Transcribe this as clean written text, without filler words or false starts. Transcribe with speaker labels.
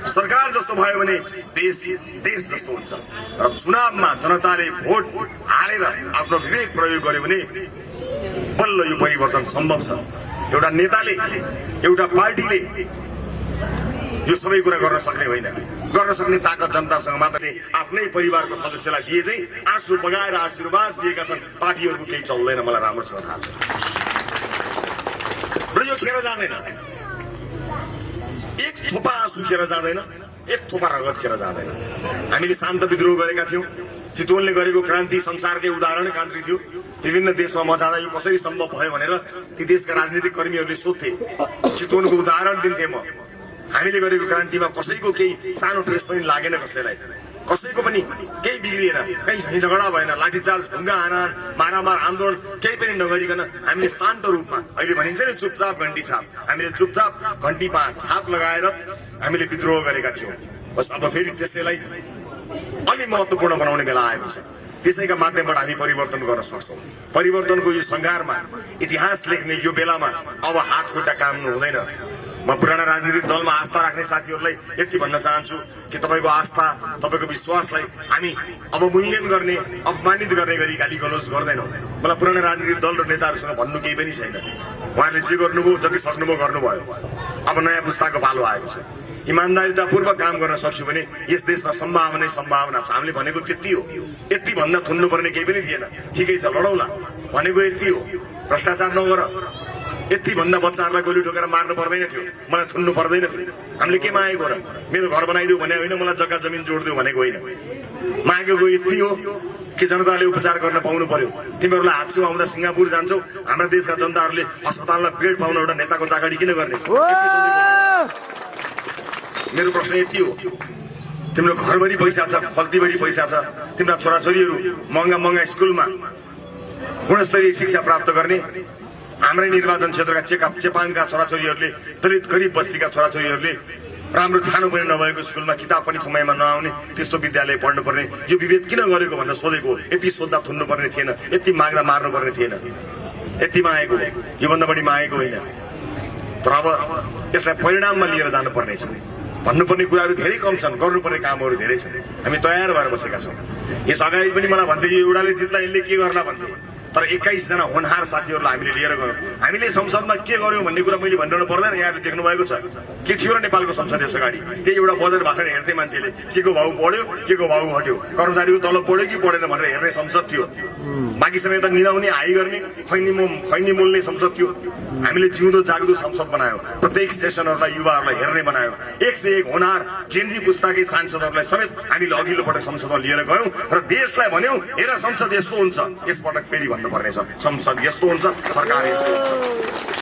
Speaker 1: सरकार जस्तो भयो भने देश जस्तो हुन्छ। र चुनावमा जनताले भोट हालेर आफ्नो विवेक प्रयोग गर्यो भने बल्ल यो परिवर्तन सम्भव छ। एउटा नेताले एउटा पार्टीले यो सबै कुरा गर्न सक्ने होइन। गर्न सक्ने ताकत जनतासँग मात्र चाहिँ आफ्नै परिवारको सदस्यलाई दिए चाहिँ आँसु बगाएर आशीर्वाद दिएका छन् पार्टीहरूको केही चल्दैन। मलाई राम्रोसँग थाहा छ र यो खेर जाँदैन। एक थोपा आँसु खेर जाँदैन, एक थोपा रगत खेर जाँदैन। हामीले शान्त विद्रोह गरेका थियौँ। चितवनले गरेको क्रान्ति संसारकै उदाहरण कान्ति थियो। विभिन्न देशमा म जाँदा यो कसरी सम्भव भयो भनेर ती देशका राजनीतिक कर्मीहरूले सोध्थे। चितवनको उदाहरण दिन्थे म। हामीले गरेको क्रान्तिमा कसैको केही सानो ट्रेस पनि लागेन, कसैको पनि केही बिग्रिएन, कहीँ झैझगडा भएन, लाठीचार्ज, ढुङ्गा हानान, मारामार आन्दोलन केही पनि नगरिकन हामीले शान्त रूपमा, अहिले भनिन्छ नि चुपचाप घन्टी छाप, हामीले चुपचाप घन्टीमा छाप लगाएर हामीले विद्रोह गरेका थियौँ। बस अब फेरि त्यसैलाई अलि महत्त्वपूर्ण बनाउने बेला आएको छ। त्यसैका माध्यमबाट हामी परिवर्तन गर्न सक्छौँ। परिवर्तनको यो सङ्घारमा इतिहास लेख्ने यो बेलामा अब हात खुट्टा काम्नु हुँदैन। म पुराना राजनीतिक दलमा आस्था राख्ने साथीहरूलाई यति भन्न चाहन्छु कि तपाईँको आस्था, तपाईँको विश्वासलाई हामी अवमूल्यन गर्ने, अपमानित गर्ने गरी गाली गलोज गर्दैनौँ। मलाई पुराना राजनीतिक दल र नेताहरूसँग भन्नु केही पनि छैन। उहाँहरूले जे गर्नुभयो, जति सक्नुभयो गर्नुभयो। अब नयाँ पुस्ताको पालो आएको छ। इमान्दारितापूर्वक काम गर्न सक्छु भने यस देशमा सम्भावना छ। हामीले भनेको त्यति हो। यति भन्दा थुन्नुपर्ने केही पनि थिएन। ठिकै छ, लडौँला भनेको यति हो। भ्रष्टाचार नगर, यति भन्दा बच्चाहरूलाई गोली ठोकेर मार्नु पर्दैन थियो, मलाई थुन्नु पर्दैन थियो। हामीले के मागेको र मेरो घर बनाइदियो भने होइन, मलाई जग्गा जमिन जोडिदियो भनेको होइन। मागेको यति हो कि जनताले उपचार गर्न पाउनु पर्यो। तिमीहरूलाई हात्सु आउँदा सिङ्गापुर जान्छौ, हाम्रा देशका जनताहरूले अस्पतालमा बेड पाउन एउटा नेताको चाकडी किन गर्ने? मेरो प्रश्न यति हो। तिम्रो घरभरि पैसा छ, खल्तीभरि पैसा छ, तिम्रा छोराछोरीहरू महँगा स्कुलमा गुणस्तरीय शिक्षा प्राप्त गर्ने, हाम्रै निर्वाचन क्षेत्रका चेपाङका छोराछोरीहरूले, दलित गरिब बस्तीका छोराछोरीहरूले राम्रो छानो पनि नभएको स्कुलमा किताब पनि समयमा नआउने, त्यस्तो विद्यालय पढ्नुपर्ने, यो विभेद किन गरेको भनेर सोधेको। यति सोद्धा थुन्नुपर्ने थिएन, यति माग्दा मार्नुपर्ने थिएन। यति मागेको, योभन्दा बढी मागेको होइन। तर अब यसलाई परिणाममा लिएर जानुपर्ने छ। भन्नुपर्ने कुराहरू धेरै कम छन्, गर्नुपर्ने कामहरू धेरै छन्। हामी तयार भएर बसेका छौँ। यस अगाडि पनि मलाई भन्थे यो एउटाले जित्ला यसले के गर्ला भन्थे। तर 21 जना होनहार साथीहरूलाई हामीले लिएर गयौँ। हामीले संसदमा के गर्यौँ भन्ने कुरा मैले भनिरहनु पर्दैन। यहाँले देख्नु भएको छ के थियो र नेपालको संसद यस अगाडि। त्यही एउटा बजेट भाषण हेर्थे मान्छेले, के को भाउ बढ्यो, के को भाउ घट्यो, कर्मचारीको तलब बढ्यो कि बढेन भनेर हेर्ने संसद थियो। बाँकी समय त निनाउने, हाई गर्ने, खैनी मोल्ने संसद थियो। हामीले जिउँदो जाग्दो संसद बनायौँ। प्रत्येक सेसनहरूलाई युवाहरूलाई हेर्ने बनायौँ। 101 होनहार जेन्जी पुस्ताकै सांसदहरूलाई समेत हामीले अघिल्लो पटक संसदमा लिएर गयौँ र देशलाई भन्यौँ, हेर संसद यस्तो हुन्छ, यसपटक फेरि भन्नुपर्नेछ, संसद यस्तो हुन्छ, सरकार यस्तो हुन्छ।